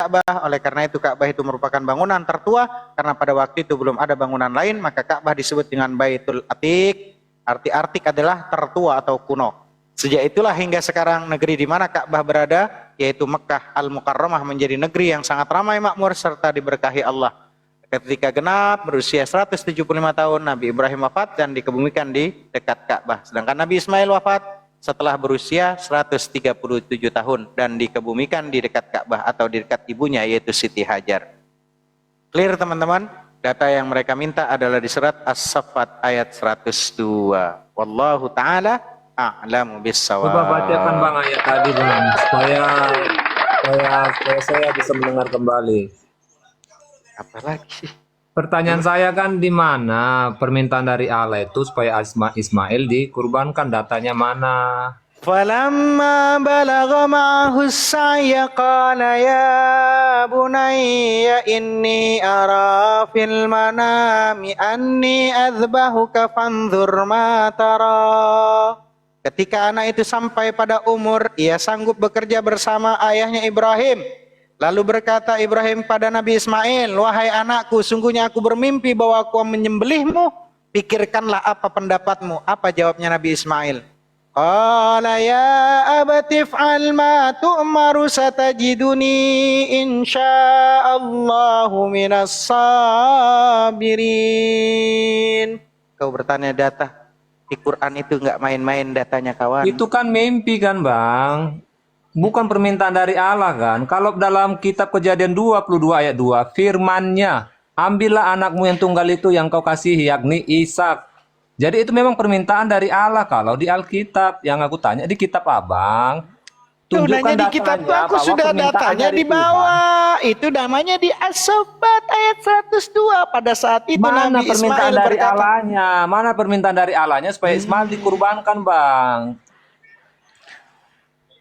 Ka'bah. Oleh karena itu Ka'bah itu merupakan bangunan tertua, karena pada waktu itu belum ada bangunan lain, maka Ka'bah disebut dengan Baitul Atiq. Arti Atiq adalah tertua atau kuno. Sejak itulah hingga sekarang negeri di mana Ka'bah berada, yaitu Mekkah Al-Mukarramah, menjadi negeri yang sangat ramai makmur serta diberkahi Allah. Ketika genap berusia 175 tahun, Nabi Ibrahim wafat dan dikebumikan di dekat Ka'bah. Sedangkan Nabi Ismail wafat setelah berusia 137 tahun dan dikebumikan di dekat Ka'bah atau di dekat ibunya, yaitu Siti Hajar. Clear teman-teman? Data yang mereka minta adalah di surat As-Saffat ayat 102. Wallahu ta'ala a'lamu bis-shawab. Coba bacakan Bang ayat tadi Bang, supaya saya bisa mendengar kembali. Apalagi? Pertanyaan saya kan di mana permintaan dari Allah itu supaya Ismail dikurbankan, datanya mana? Falamma balagha ma'ahu as-sa'ya qala ya bunayya inni ara fil manami anni adhbahuka fanzur ma tara. Ketika anak itu sampai pada umur ia sanggup bekerja bersama ayahnya Ibrahim, lalu berkata Ibrahim pada Nabi Ismail, wahai anakku, sungguhnya aku bermimpi bahwa aku menyembelihmu, pikirkanlah apa pendapatmu. Apa jawabnya Nabi Ismail? Qala ya abati fa'al ma tu'maru satajiduni insya'allahu minas sabirin. Kau bertanya data di Quran itu nggak main-main datanya kawan. Itu kan mimpi kan Bang, bukan permintaan dari Allah kan. Kalau dalam kitab Kejadian 22 ayat 2 firmannya, ambillah anakmu yang tunggal itu yang kau kasihi, yakni Ishak. Jadi itu memang permintaan dari Allah. Kalau di Alkitab, yang aku tanya di kitab Abang, tunjukkan di kitab datanya, aku sudah datanya di bawah. Itu namanya di As-Saffat ayat 102. Pada saat itu mana Nabi permintaan Ismail dari berkata, Allahnya? Mana permintaan dari Allahnya supaya Ismail dikurbankan Bang?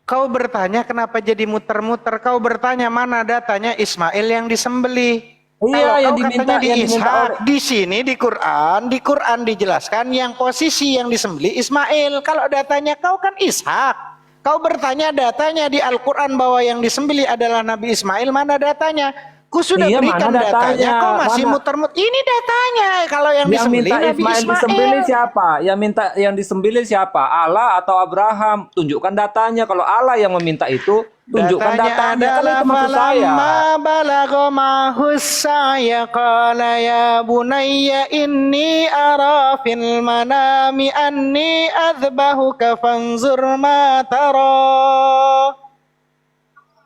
kau bertanya kenapa jadi muter-muter? Kau bertanya mana datanya Ismail yang disembelih? Iya, Kalau yang kau diminta, katanya di yang diminta Ishak, oleh... di sini di Quran dijelaskan yang posisi yang disembelih Ismail. Kalau datanya kau kan Ishak. Kau bertanya datanya di Al-Quran bahwa yang disembelih adalah Nabi Ismail, mana datanya? Ku sudah Iya, berikan mana datanya, kau masih Mana? muter-muter. Ini datanya, kalau yang Yang disembelih minta Nabi Ismail disembelih siapa? Yang disembelih siapa? Allah atau Abraham? Tunjukkan datanya. Kalau Allah yang meminta itu, tunjukkan datanya. Kalau itu maksud saya. Balagha ma'hus sa'ya qala ya bunayya inni ara fil manami anni adhbahuka fanzur ma tara.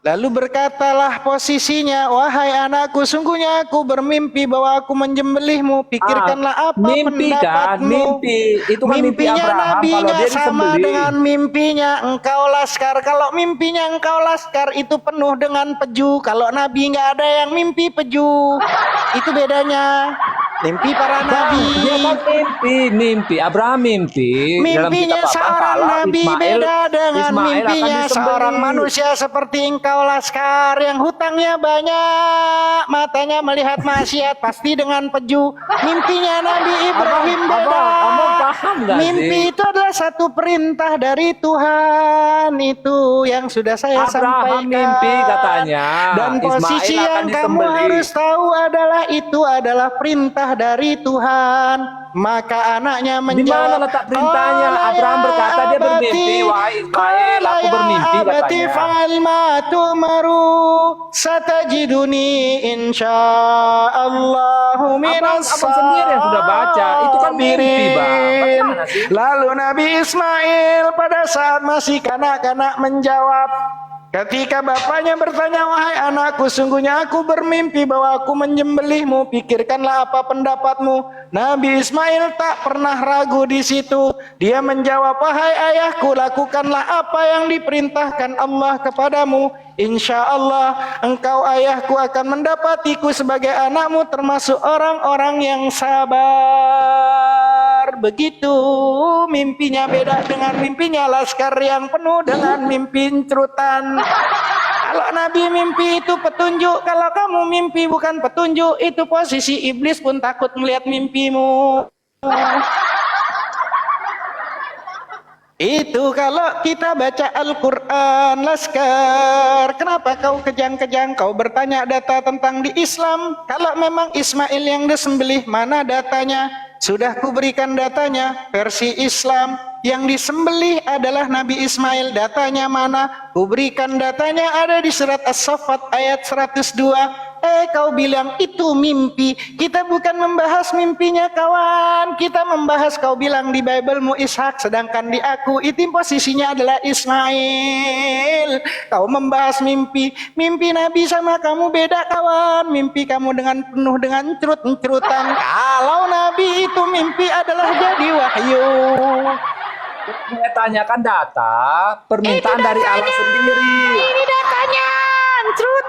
Lalu berkatalah posisinya, wahai anakku, sungguhnya aku bermimpi bahwa aku menyembelihmu. Pikirkanlah apa mimpi pendapatmu. kan? Mimpi. Itu kan mimpi Mimpinya Abraham Nabi kalau nggak dia sama disembelih. dengan mimpinya engkau laskar. Kalau mimpinya engkau laskar itu penuh dengan peju. Kalau Nabi nggak ada yang mimpi peju. Itu bedanya. Mimpi para nabi. Dia kan mimpi. Abraham mimpi. Mimpinya seorang nabi beda dengan mimpinya seorang manusia seperti engkau laskar yang hutangnya banyak, matanya melihat maksiat pasti dengan peju. Mimpinya Nabi Ibrahim beda. Abang paham gak Mimpi sih? itu adalah satu perintah dari Tuhan, itu yang sudah saya Abraham sampaikan. mimpi katanya. Dan posisi Ismail akan yang kamu disembelih. harus tahu adalah itu adalah perintah dari Tuhan. Maka anaknya menjawab, di mana letak perintahnya? Abraham berkata dia bermimpi, wahai Ismail, aku bermimpi katanya. fa'al ma tu'maru satajiduni insyaallahu minas Abang sendiri yang sudah baca, itu kan mimpi, Bang. Bagaimana sih? Lalu Nabi Ismail pada saat masih kanak-kanak menjawab, ketika bapaknya bertanya, wahai anakku, sungguhnya aku bermimpi bahwa aku menyembelihmu, pikirkanlah apa pendapatmu. Nabi Ismail tak pernah ragu di situ. Dia menjawab, wahai ayahku, lakukanlah apa yang diperintahkan Allah kepadamu. Insya Allah engkau ayahku akan mendapatiku sebagai anakmu, termasuk orang-orang yang sabar. Begitu mimpinya beda dengan mimpinya laskar yang penuh dengan mimpi cerutan. Kalau Nabi mimpi itu petunjuk, kalau kamu mimpi bukan petunjuk, itu posisi iblis pun takut melihat mimpimu. Itu kalau kita baca Al-Quran, Laskar. Kenapa kau kejang-kejang? Kau bertanya data tentang di Islam. Kalau memang Ismail yang disembelih, mana datanya? Sudah kuberikan datanya. Versi Islam yang disembelih adalah Nabi Ismail. Datanya mana? Kuberikan datanya, ada di surat As-Saffat ayat 102. Kau bilang itu mimpi. Kita bukan membahas mimpinya kawan. Kita membahas, kau bilang di Biblemu Ishak, sedangkan di aku itu posisinya adalah Ismail. Kau membahas mimpi. Mimpi Nabi sama kamu beda kawan. Mimpi kamu penuh dengan cerut-cerutan. Kalau Nabi itu mimpi adalah jadi wahyu. Saya tanyakan data permintaan dari Allah sendiri. Ini datanya, cerut.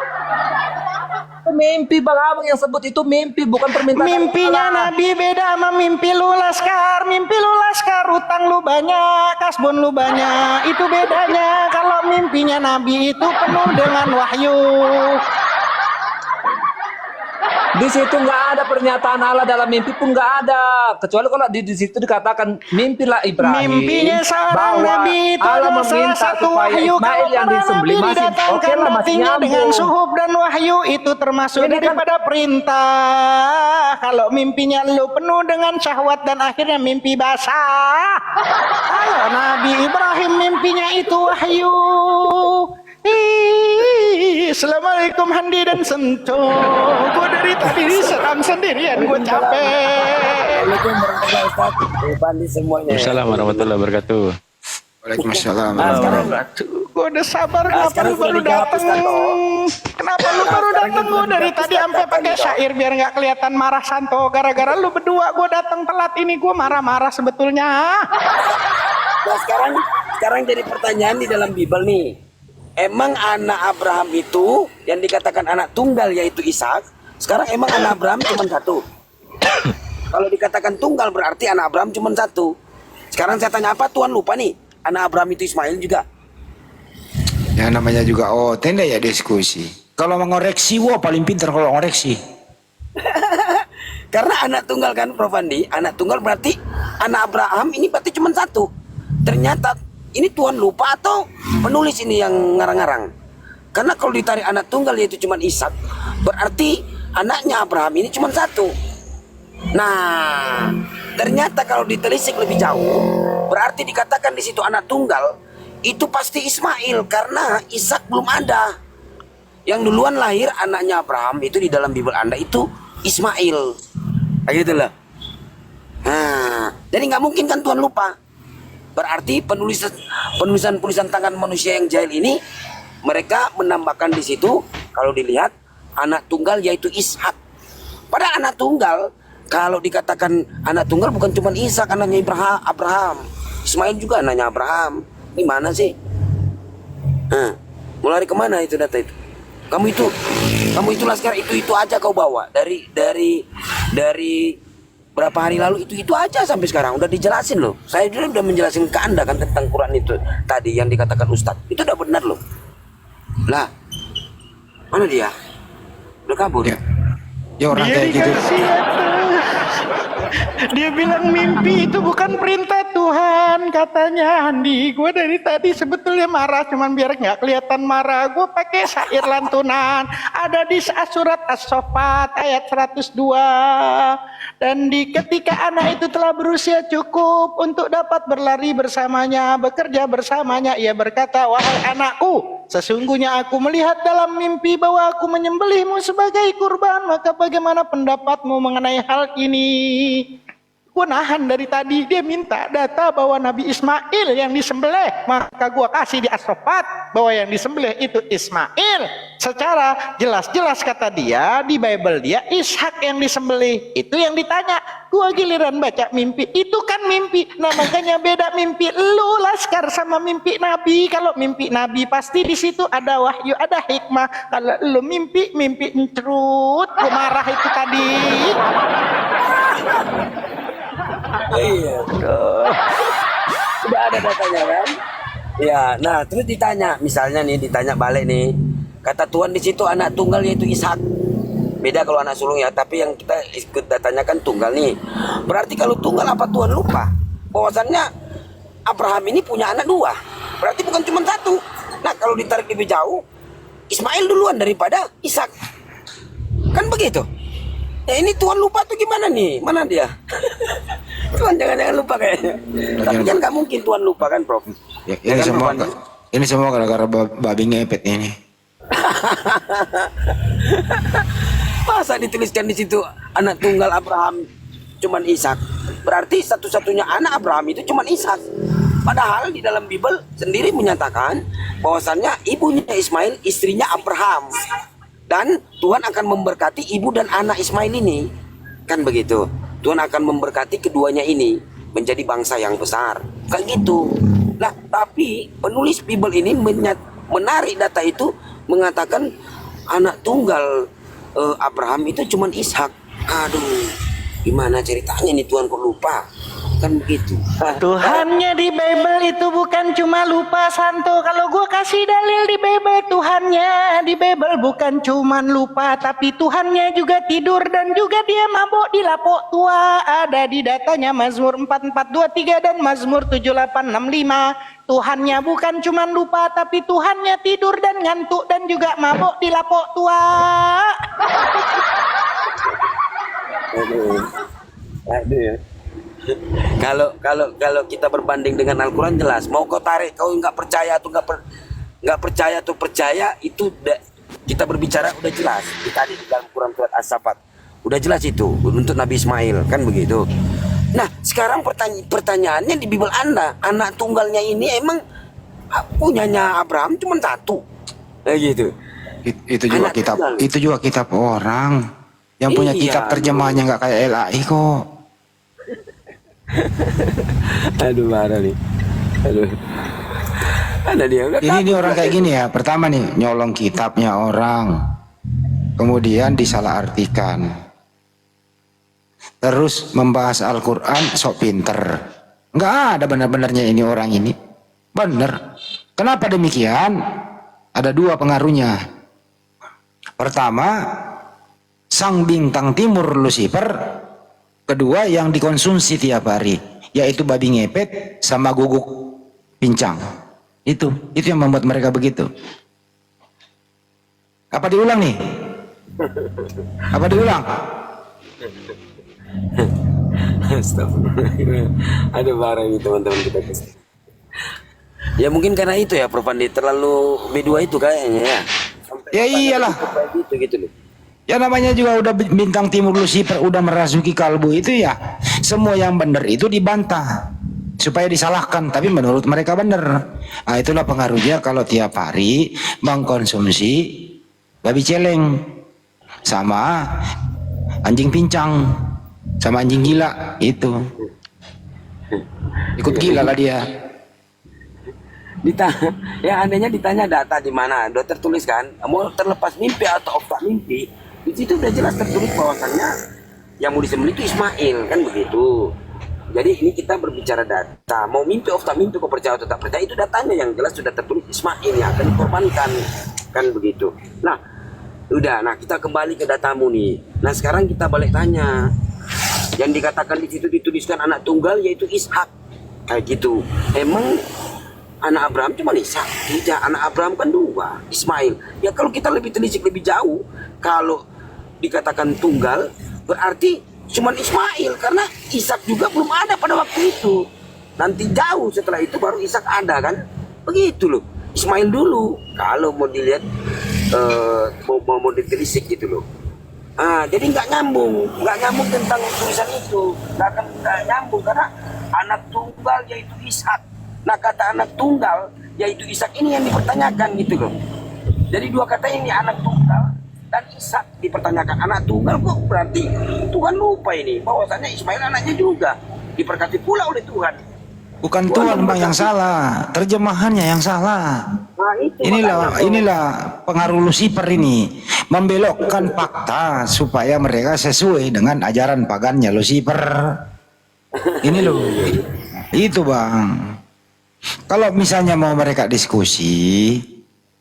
Mimpi Bang Abang yang sebut itu mimpi, bukan permintaan. Mimpinya Nabi beda sama mimpi lu, Laskar. Mimpi lu, Laskar, utang lu banyak, kasbon lu banyak. Itu bedanya. Kalau mimpinya Nabi itu penuh dengan wahyu. Di situ nggak ada pernyataan Allah dalam mimpi pun nggak ada, kecuali kalau di situ dikatakan mimpilah Ibrahim. Mimpinya seorang bahwa Nabi itu Allah adalah salah meminta satu supaya wahyu. Ismail Kalau yang para disembelih Nabi masih oke didatangkan lah, masih batinya dengan nyambung. suhub dan wahyu, itu termasuk Ini kan- daripada perintah. Kalau mimpinya lu penuh dengan syahwat dan akhirnya mimpi basah. Kalau Nabi Ibrahim mimpinya itu wahyu. Assalamualaikum Handi dan Sentuh. Gue dari tadi diserang sendirian, gue capek. Assalamualaikum warahmatullahi wabarakatuh. Bandi semuanya. Assalamualaikum warahmatullahi wabarakatuh. Waalaikumsalam. Gue udah sabar, kenapa sekarang lu baru sudah dijawab, datang? Santo. Kenapa lu baru datang? Gue dari tadi sampai pakai syair biar nggak kelihatan marah, Santo. Gara-gara lu berdua gue datang telat ini, gue marah-marah sebetulnya. Nah sekarang jadi pertanyaan di dalam Bible nih. Emang anak Abraham itu yang dikatakan anak tunggal yaitu Ishak. Sekarang emang anak Abraham cuma satu. Kalau dikatakan tunggal berarti anak Abraham cuma satu. Sekarang saya tanya, apa Tuhan lupa nih? Anak Abraham itu Ismail juga. Ya namanya juga tenda ya diskusi. Kalau mengoreksi, wah paling pintar kalau mengoreksi. Karena anak tunggal kan Prof Andi, anak tunggal berarti anak Abraham ini berarti cuma satu. Ternyata ini Tuhan lupa atau penulis ini yang ngarang-ngarang? Karena kalau ditarik anak tunggal yaitu cuma Ishak, berarti anaknya Abraham ini cuma satu. Nah, ternyata kalau ditelisik lebih jauh, berarti dikatakan di situ anak tunggal itu pasti Ismail karena Ishak belum ada. Yang duluan lahir anaknya Abraham itu di dalam Bible Anda itu Ismail. Kayak gitu lah. Nah, jadi nggak mungkin kan Tuhan lupa. Berarti penulisan tangan manusia yang jahil ini mereka menambahkan di situ kalau dilihat anak tunggal yaitu Ishak. Padahal anak tunggal kalau dikatakan anak tunggal bukan cuma Ishak anaknya Abraham. Ismail juga anaknya Abraham. Ini mana sih? Nah, mau lari kemana itu data itu? Kamu itu Laskar itu aja kau bawa dari berapa hari lalu itu aja sampai sekarang udah dijelasin loh. Saya udah menjelasin ke Anda kan tentang Quran itu tadi yang dikatakan Ustadz. Itu udah benar loh. Lah, mana dia? Udah kabur. Ya orang Dia kayak gitu. dikasih Dia bilang mimpi itu bukan perintah Tuhan katanya. Andi, gue dari tadi sebetulnya marah, cuman biar nggak kelihatan marah, gue pakai syair lantunan. Ada di surat As-Saffat ayat 102. Dan ketika anak itu telah berusia cukup untuk dapat berlari bersamanya, bekerja bersamanya, ia berkata, wahai anakku, sesungguhnya aku melihat dalam mimpi bahwa aku menyembelihmu sebagai kurban, maka bagaimana pendapatmu mengenai hal ini? Gue nahan dari tadi, dia minta data bahwa Nabi Ismail yang disembelih, maka gue kasih di As-Saffat bahwa yang disembelih itu Ismail. Secara jelas-jelas kata dia, di Bible dia Ishak yang disembelih. Itu yang ditanya. Gue giliran baca mimpi, itu kan mimpi. Nah makanya beda mimpi lu Laskar sama mimpi Nabi. Kalau mimpi Nabi pasti di situ ada wahyu, ada hikmah. Kalau lu mimpi encerut, gue marah itu tadi. Iya. Sudah ada datanya kan? Ya, nah terus ditanya, misalnya nih ditanya balik nih, kata Tuhan di situ anak tunggal yaitu Ishak. Beda kalau anak sulung ya, tapi yang kita ikut datanya kan tunggal nih. Berarti kalau tunggal apa Tuhan lupa? Bahwasannya Abraham ini punya anak dua, berarti bukan cuma satu. Nah kalau ditarik lebih jauh, Ismail duluan daripada Ishak, kan begitu. Ya ini Tuhan lupa tuh gimana nih? Mana dia? Tuhan jangan lupa kayaknya. Tapi kan nggak mungkin Tuhan lupa kan, Prof? Ya, Ya ini kan, semua Prof? ini semua gara-gara babi ngepet ini. Masa dituliskan di situ anak tunggal Abraham cuman Ishak? Berarti satu-satunya anak Abraham itu cuman Ishak. Padahal di dalam Bible sendiri menyatakan bahwasannya ibunya Ismail istrinya Abraham. Dan Tuhan akan memberkati ibu dan anak Ismail ini. Kan begitu. Tuhan akan memberkati keduanya ini menjadi bangsa yang besar. Kayak gitu. Nah, tapi penulis Bible ini menarik data itu, mengatakan anak tunggal Abraham itu cuman Ishak. Aduh, gimana ceritanya nih Tuhan kok lupa? Kan begitu. Tuhannya di Bible itu bukan cuma lupa Santo. Kalau gua kasih dalil di Bible, Tuhannya di Bible bukan cuma lupa, tapi Tuhannya juga tidur dan juga dia mabuk di lapok tua. Ada di datanya Mazmur 4423 dan Mazmur 7865. Tuhannya bukan cuma lupa, tapi Tuhannya tidur dan ngantuk dan juga mabuk di lapok tua. Aduh. Kalau kita berbanding dengan Al-Quran jelas. Mau kau tarik, kau nggak percaya atau nggak percaya atau percaya, itu kita berbicara udah jelas. Tadi di dalam Quran surat As-Saffat udah jelas itu untuk Nabi Ismail, kan begitu. Nah sekarang pertanyaannya di Bible Anda, anak tunggalnya ini emang punyanya Abraham cuma satu, gitu. Itu juga Anak kitab, tunggal. itu juga kitab orang. Yang punya Iya, kitab terjemahannya nggak kayak LAI kok. Aduh marah nih. Aduh. Ada dia. Ini orang kayak gini ya. Pertama nih nyolong kitabnya orang, kemudian disalahartikan, terus membahas Al-Quran sok pinter. Nggak ada benar-benarnya ini orang ini. Bener. Kenapa demikian? Ada dua pengaruhnya. Pertama, sang bintang timur Lucifer. Kedua yang dikonsumsi tiap hari, yaitu babi ngepet sama guguk pincang. Itu yang membuat mereka begitu. Apa diulang nih? Apa diulang? Ada barang ini teman-teman kita. Ya mungkin karena itu ya Prof Andi, terlalu B2 itu kayaknya ya. Ya iyalah. Gitu loh. Ya namanya juga udah bintang timur Lucifer udah merasuki kalbu itu ya. Semua yang benar itu dibantah supaya disalahkan, tapi menurut mereka benar. Nah, itulah pengaruhnya kalau tiap hari mengkonsumsi babi celeng sama anjing pincang sama anjing gila itu. Ikut gila lah dia. Ya andainya ditanya data di mana, udah tertulis kan, mau terlepas mimpi atau otak mimpi, di situ udah jelas tertulis bahwasannya yang mau disembelih itu Ismail, kan begitu. Jadi ini kita berbicara data, mau mimpi otak mimpi, kau percaya atau tak percaya, itu datanya yang jelas sudah tertulis Ismail yang akan dikorbankan, kan begitu. Nah, udah, nah kita kembali ke datamu nih. Nah sekarang kita balik tanya, yang dikatakan di situ dituliskan anak tunggal yaitu Ishak, kayak gitu. Emang anak Abraham cuma Ishak? Tidak, anak Abraham kan dua, Ismail. Ya kalau kita lebih telisik lebih jauh, kalau dikatakan tunggal berarti cuma Ismail, karena Ishak juga belum ada pada waktu itu. Nanti jauh setelah itu baru Ishak ada, kan begitu loh. Ismail dulu kalau mau dilihat mau ditelisik gitu loh. Jadi nggak nyambung tentang tulisan itu, nggak nyambung karena anak tunggal yaitu Ishak. Nah kata anak tunggal yaitu Ishak ini yang dipertanyakan gitu loh. Jadi dua kata ini, anak tunggal dan Ishak, dipertanyakan. Anak tunggal kok berarti Tuhan lupa ini bahwasanya Ismail anaknya juga diberkati pula oleh Tuhan. Bukan Tuhan bang yang salah, terjemahannya yang salah. Nah, itu Inilah pengaruh Lucifer ini, membelokkan fakta supaya mereka sesuai dengan ajaran pagannya Lucifer. Ini loh, itu bang. Kalau misalnya mau mereka diskusi,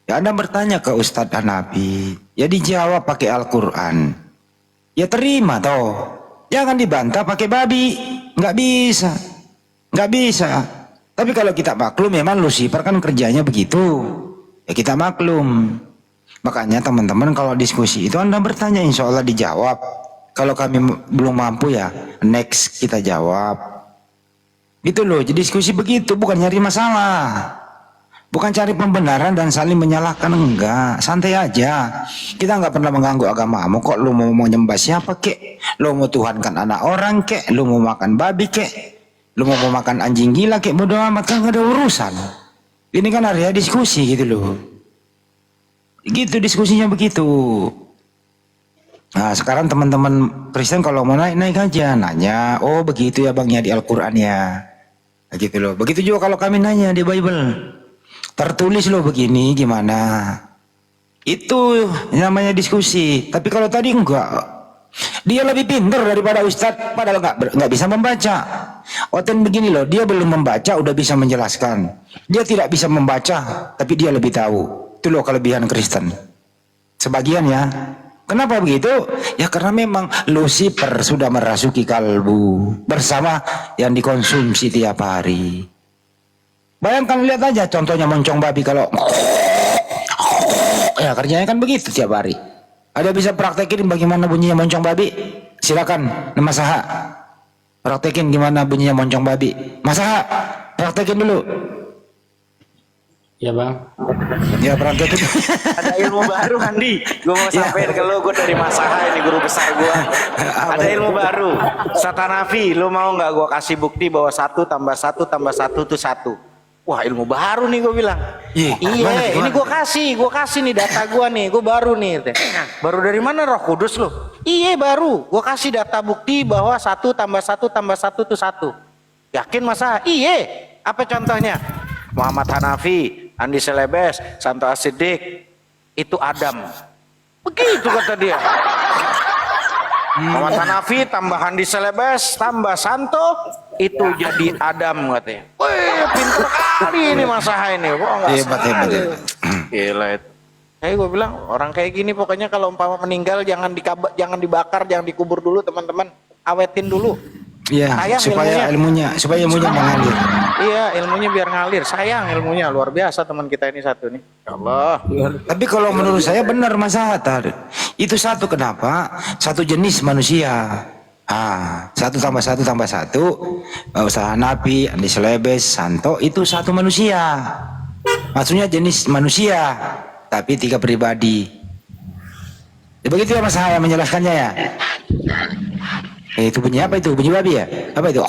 ya Anda bertanya ke Ustadz dan Nabi, ya dijawab pakai Al-Quran. Ya terima toh, jangan dibantah pakai babi, nggak bisa. Tapi kalau kita maklum, memang Lucifer kan kerjanya begitu. Ya kita maklum. Makanya teman-teman kalau diskusi itu Anda bertanya, insya Allah dijawab. Kalau kami belum mampu ya next kita jawab. Gitu loh, jadi diskusi begitu, bukan nyari masalah. Bukan cari pembenaran dan saling menyalahkan, enggak. Santai aja. Kita enggak pernah mengganggu agamamu kok. Lu mau nyembah siapa kek? Lu mau tuhankan anak orang kek? Lu mau makan babi kek? Lu mau makan anjing gila kek? Bodo amat, kan enggak ada urusan. Ini kan area diskusi gitu loh. Gitu diskusinya begitu. Nah sekarang teman-teman Kristen kalau mau naik aja. Nanya, oh begitu ya bang ya di Al-Quran ya. Nah, gitu loh. Begitu juga kalau kami nanya di Bible. Tertulis loh begini gimana. Itu namanya diskusi. Tapi kalau tadi enggak. Dia lebih pintar daripada Ustadz. Padahal enggak bisa membaca. Oten begini loh. Dia belum membaca udah bisa menjelaskan. Dia tidak bisa membaca. Tapi dia lebih tahu. Itu loh kelebihan Kristen. Sebagian ya. Kenapa begitu? Ya karena memang Lucifer sudah merasuki kalbu. Bersama yang dikonsumsi tiap hari. Bayangkan, lihat aja contohnya moncong babi kalau ya kerjanya kan begitu tiap hari. Ada bisa praktekin bagaimana bunyinya moncong babi? Silakan, Mas Saha. Praktekin gimana bunyinya moncong babi. Mas Saha, praktekin dulu. Ya bang. Ya praktekin. Ada ilmu baru Andi. Gue mau sampein ke lu, gue dari Mas Saha ini guru besar gue. Ada ilmu baru. Satanafi, lu mau nggak gue kasih bukti bahwa 1 tambah 1 tambah 1 itu 1. Wah ilmu baru nih gue bilang. Iya, ini gue kasih nih data gue nih, gue baru nih. Baru dari mana Roh Kudus lu? Iya baru, gue kasih data bukti bahwa 1 tambah 1 tambah 1 itu 1. Yakin masa? Iya. Apa contohnya? Muhammad Hanafi, Andi Selebes, Santo Asidik, itu Adam. Begitu kata dia. Muhammad Hanafi tambah Andi Selebes tambah Santo itu jadi Adam katanya. Wih pintar kali ini Mas Saha ini. Kok enggak Hebat. Gila itu. Gue bilang orang kayak gini pokoknya kalau umpama meninggal jangan dibakar, jangan dikubur dulu teman-teman. Awetin dulu. Iya, supaya ilmunya mengalir. Iya, ilmunya biar ngalir. Sayang ilmunya luar biasa teman kita ini satu nih. Ya Allah. Tapi kalau menurut saya benar Mas Hatta. Itu satu kenapa? Satu jenis manusia. 1 tambah 1 tambah 1. Usaha Nabi, Andi Selebes, Santo itu satu manusia. Maksudnya jenis manusia, tapi 3 pribadi. Ya, begitu ya Mas Hatta menjelaskannya ya. Itu bunyi apa itu? Bunyi babi ya? Apa itu?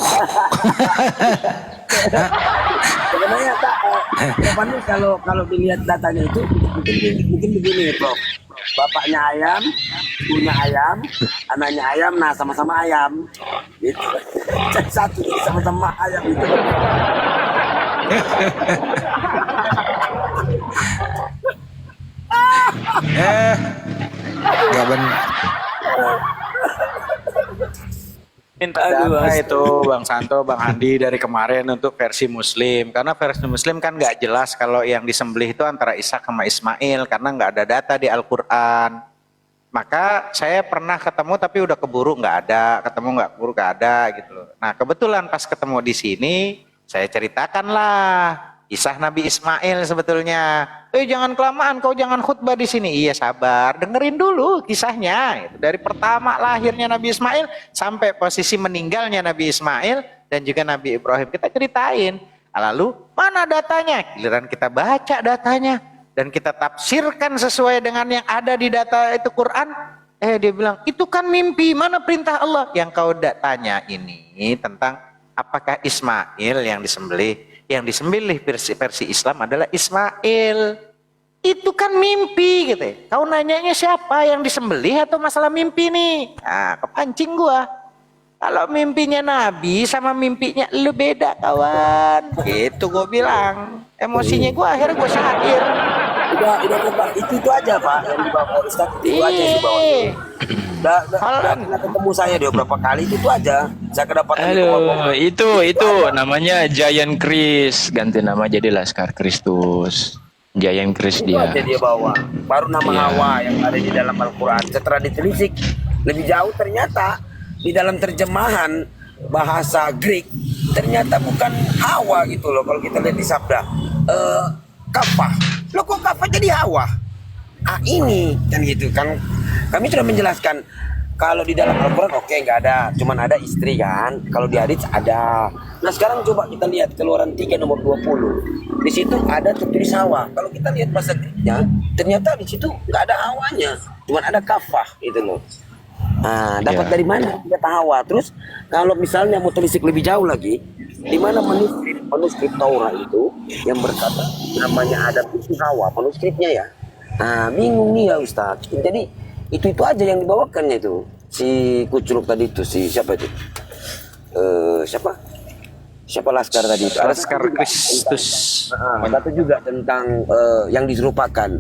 Sebenarnya kalau dilihat datanya itu mungkin begini Prof. Bapaknya ayam, ibunya ayam, anaknya ayam, nah sama-sama ayam. Gitu. Satu sama-sama ayam itu. Gak benar. Minta data itu Bang Santo, Bang Andi dari kemarin untuk versi Muslim. Karena versi Muslim kan nggak jelas kalau yang disembelih itu antara Ishak sama Ismail. Karena nggak ada data di Al-Quran. Maka saya pernah ketemu tapi udah keburu nggak ada. Ketemu nggak keburu nggak ada gitu loh. Nah kebetulan pas ketemu di sini saya ceritakanlah kisah Nabi Ismail sebetulnya. Jangan kelamaan, kau jangan khutbah di sini. Iya sabar, dengerin dulu kisahnya. Dari pertama lahirnya Nabi Ismail sampai posisi meninggalnya Nabi Ismail dan juga Nabi Ibrahim. Kita ceritain. Lalu mana datanya? Giliran kita baca datanya dan kita tafsirkan sesuai dengan yang ada di data itu Quran. Dia bilang itu kan mimpi, mana perintah Allah? Yang kau tanya ini tentang apakah Ismail yang disembelih? Yang disembelih versi Islam adalah Ismail. Itu kan mimpi gitu ya. Kau nanyanya siapa yang disembelih atau masalah mimpi nih? Nah, kepancing gua. Kalau mimpinya Nabi sama mimpinya lu beda kawan. Gitu gua bilang. Emosinya gua akhirnya gua syair. Udah itu aja Pak yang dibawa Ustaz itu aja yang dibawa. Udah ketemu saya dia berapa kali itu aja. Saya kedapatan itu namanya Giant Chris, ganti nama jadi Laskar Kristus. Giant Chris itu dia. Aja dia bawa. Baru nama Hawa yang ada di dalam Al-Quran. Setelah ditelisik lebih jauh ternyata di dalam terjemahan bahasa Greek ternyata bukan Hawa gitu loh. Kalau kita lihat di sabda kafah, lo kok kafah jadi Hawa? Ini kan gitu kan, kami sudah menjelaskan kalau di dalam Al-Quran oke, nggak ada, cuman ada istri kan. Kalau di hadits ada. Nah sekarang coba kita lihat Keluaran 3 nomor 20. Di situ ada tertulis Hawa. Kalau kita lihat bahasa Greknya, ternyata di situ nggak ada Hawanya, cuman ada kafah gitu loh. Nah, dapat dari mana kata Hawa? Terus kalau misalnya mau telisik lebih jauh lagi, di mana manuskrip Taurat itu yang berkata namanya Adam itu Hawa, manuskripnya ya. Nah, bingung nih ya Ustaz. Jadi itu aja yang dibawakannya itu. Si Kuculuk tadi itu, si siapa itu? Siapa Laskar tadi itu? Laskar Kristus. Satu juga tentang yang diserupakan.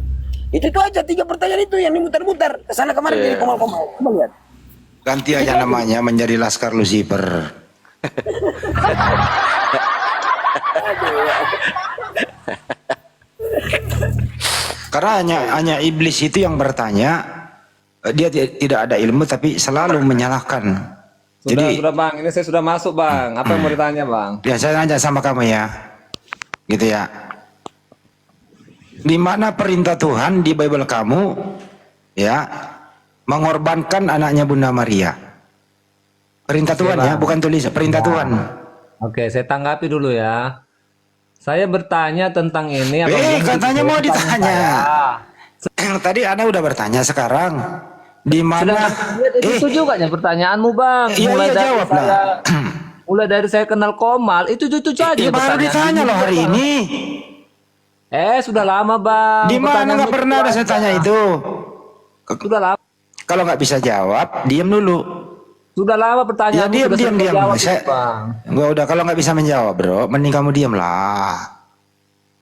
Itu aja 3 pertanyaan itu yang dimutar-mutar kesana kemarin jadi komal-komal. Coba lihat. Ganti aja namanya menjadi Laskar Lucifer. Karena hanya iblis itu yang bertanya, dia tidak ada ilmu tapi selalu menyalahkan. Sudah bang, ini saya sudah masuk bang. Apa yang mau ditanya bang? Ya saya nanya sama kamu ya, gitu ya. Di mana perintah Tuhan di Bible kamu, ya, mengorbankan anaknya Bunda Maria? Perintah Tuhan ya, bukan tulis perintah Tuhan. Oke, saya tanggapi dulu ya. Saya bertanya tentang ini. Katanya mau ditanya. Tadi Anda udah bertanya, sekarang di mana? Itu juga ya pertanyaanmu bang. Iya, jawab lah. Mulai dari saya kenal Komal, itu saja. Baru ditanya loh hari ini. Sudah lama bang. Di mana nggak pernah ada saya tanya itu. Sudah lama. Kalau nggak bisa jawab, diam dulu. Sudah lama pertanyaan. Ya diam. Bang. Gua udah, kalau nggak bisa menjawab bro, mending kamu diam lah.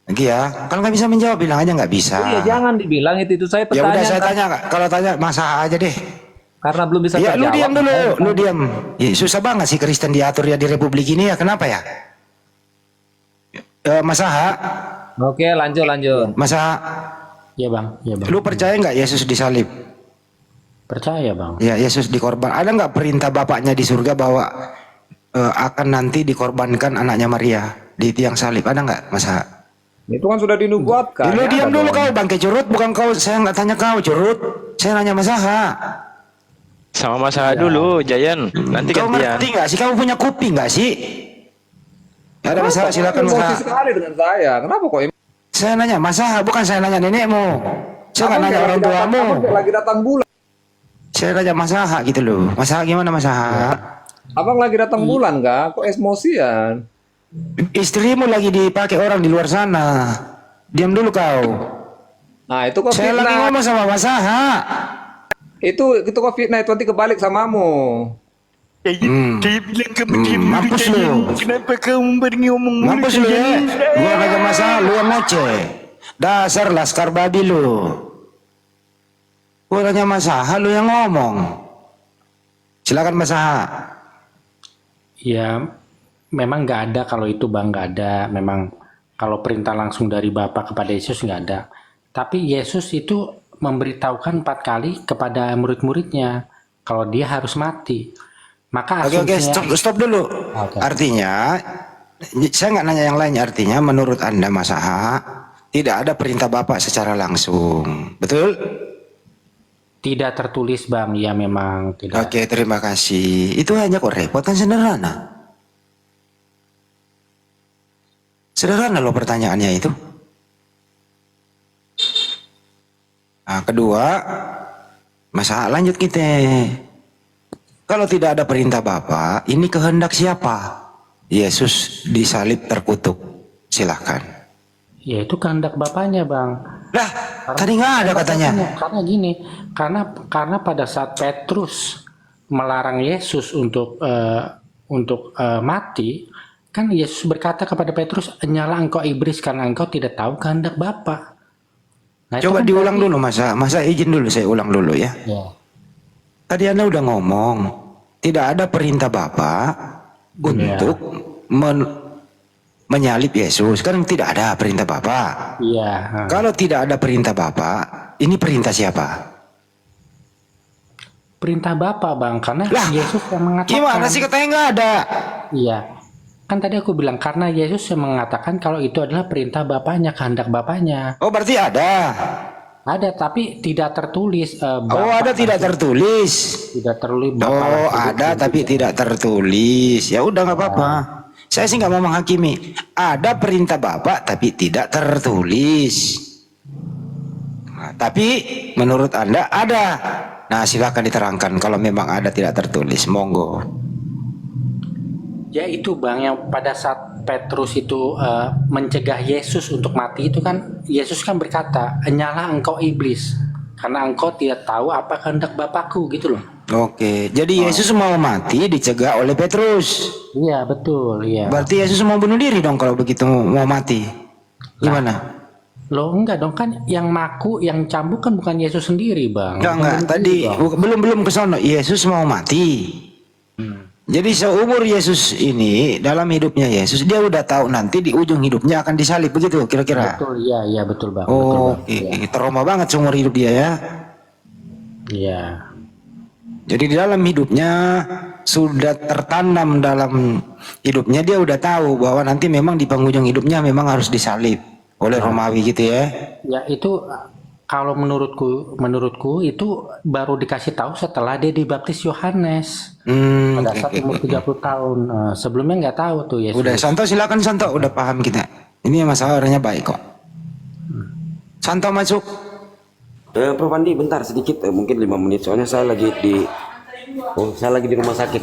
Lagi ya, kalau nggak bisa menjawab bilang aja nggak bisa. Iya, jangan dibilang itu saya Ya pertanyaan. udah saya tanya, kalau tanya masa aja deh. Karena belum bisa Ya terjawab. lu diam dulu, lu diam. Ya, susah banget sih Kristen diatur ya di Republik ini ya, kenapa ya? Mas Aha. Oke, lanjut. Mas Aha. Iya bang. Lu percaya nggak Yesus disalib? Percaya bang. Ya, Yesus dikorban. Ada nggak perintah Bapaknya di surga bahwa akan nanti dikorbankan anaknya Maria di tiang salib? Ada nggak, Mas Aha? Itu kan sudah dinubuatkan. Lu diam dulu kau, bangke curut, bukan kau. Saya nggak tanya kau curut. Saya nanya Mas Aha. Sama Mas Aha dulu, Jayan. Nanti Kau gantian. ngerti nggak sih? Kamu punya kuping nggak sih? Ada masalah, silakan Mas Aha. sekali dengan saya. Kenapa kok? Saya nanya Mas Aha, bukan saya nanya nenekmu. Saya nggak nanya orang tuamu. Lagi datang bulan. Saya nanya Mas Aha gitu loh. Mas Aha gimana Mas Aha? Abang lagi datang bulan nggak? Kok emosian? Istrimu lagi dipakai orang di luar sana. Diam dulu kau. Nah itu kok Saya lagi ngomong sama Mas Aha. Itu kok fitnah, itu nanti kebalik samamu. Dia bilang kamu diam dulu, Mampus lu. Jayan. Kenapa kamu ngomong mulu, Mampus lu ya. Jayan? Gua nanya Mas Aha, lu yang ngoceh. Dasar laskar babi lu. Gua nanya Mas Aha, lu yang ngomong. Silakan Mas Aha. Ya memang nggak ada kalau itu bang, nggak ada. Memang kalau perintah langsung dari Bapa kepada Yesus nggak ada. Tapi Yesus itu memberitahukan 4 kali kepada murid-muridnya kalau dia harus mati. Maka Oke, asumsinya stop dulu. Oke. Artinya, saya nggak nanya yang lain. Artinya, menurut Anda Mas Aha, tidak ada perintah Bapak secara langsung, betul? tidak tertulis bang, ya memang tidak. Oke, terima kasih. Itu hanya kok repot, kan sederhana. Sederhana loh pertanyaannya itu. Nah, kedua, masalah lanjut kita. Kalau tidak ada perintah Bapa, ini kehendak siapa? Yesus disalib terkutuk. Silahkan. Ya itu kehendak Bapaknya bang. Lah, tadi nggak ada katanya. Karena gini, karena pada saat Petrus melarang Yesus untuk mati, kan Yesus berkata kepada Petrus, "Nyala engkau iblis karena engkau tidak tahu kehendak Bapa." Nah, itu Coba kan diulang berarti- dulu masa izin dulu, saya ulang dulu ya. Ya. Tadi Anda udah ngomong, tidak ada perintah Bapa untuk menyalib Yesus. Kan tidak ada perintah Bapa. Iya. Kalau tidak ada perintah Bapa, ini perintah siapa? Perintah Bapa bang, karena Lah, Yesus yang mengatakan. Gimana sih katanya nggak ada? Iya. Kan tadi aku bilang karena Yesus yang mengatakan kalau itu adalah perintah Bapaknya, kehendak Bapaknya. Oh, berarti ada. Ada tapi tidak tertulis. Oh, ada tidak tertulis. Tidak tertulis. Bapak Oh, laki-laki. ada tapi tidak tertulis. Ya udah nggak apa-apa. Saya sih nggak mau menghakimi. Ada perintah Bapak tapi tidak tertulis. Nah, tapi menurut Anda ada. Nah, silakan diterangkan kalau memang ada tidak tertulis. Monggo. Ya itu Bang, yang pada saat Petrus itu mencegah Yesus untuk mati itu kan, Yesus kan berkata, "Nyala engkau iblis, karena engkau tidak tahu apa kehendak Bapakku," gitu loh. Oke, jadi Yesus mau mati dicegah oleh Petrus. Iya betul, iya. Berarti Yesus mau bunuh diri dong kalau begitu mau mati. Gimana? Loh enggak dong, kan yang maku, yang cambuk kan bukan Yesus sendiri Bang. Enggak. Tadi belum ke sono. Yesus mau mati. Jadi seumur Yesus ini dalam hidupnya Yesus dia udah tahu nanti di ujung hidupnya akan disalib begitu kira-kira. Betul, iya betul Bang. Oh, betul, Bang. trauma banget seumur hidup dia ya. Iya. Jadi di dalam hidupnya sudah tertanam dalam hidupnya dia udah tahu bahwa nanti memang di penghujung hidupnya memang harus disalib oleh Romawi gitu ya. Ya itu kalau menurutku itu baru dikasih tahu setelah dia dibaptis Yohanes. Pada saat umur 30 tahun. Sebelumnya nggak tahu tuh Yesus. Udah Santo silakan Santo, udah paham kita. Ini masalah orangnya baik kok. Santo masuk. Prof Andi bentar sedikit, mungkin 5 menit soalnya saya lagi di rumah sakit.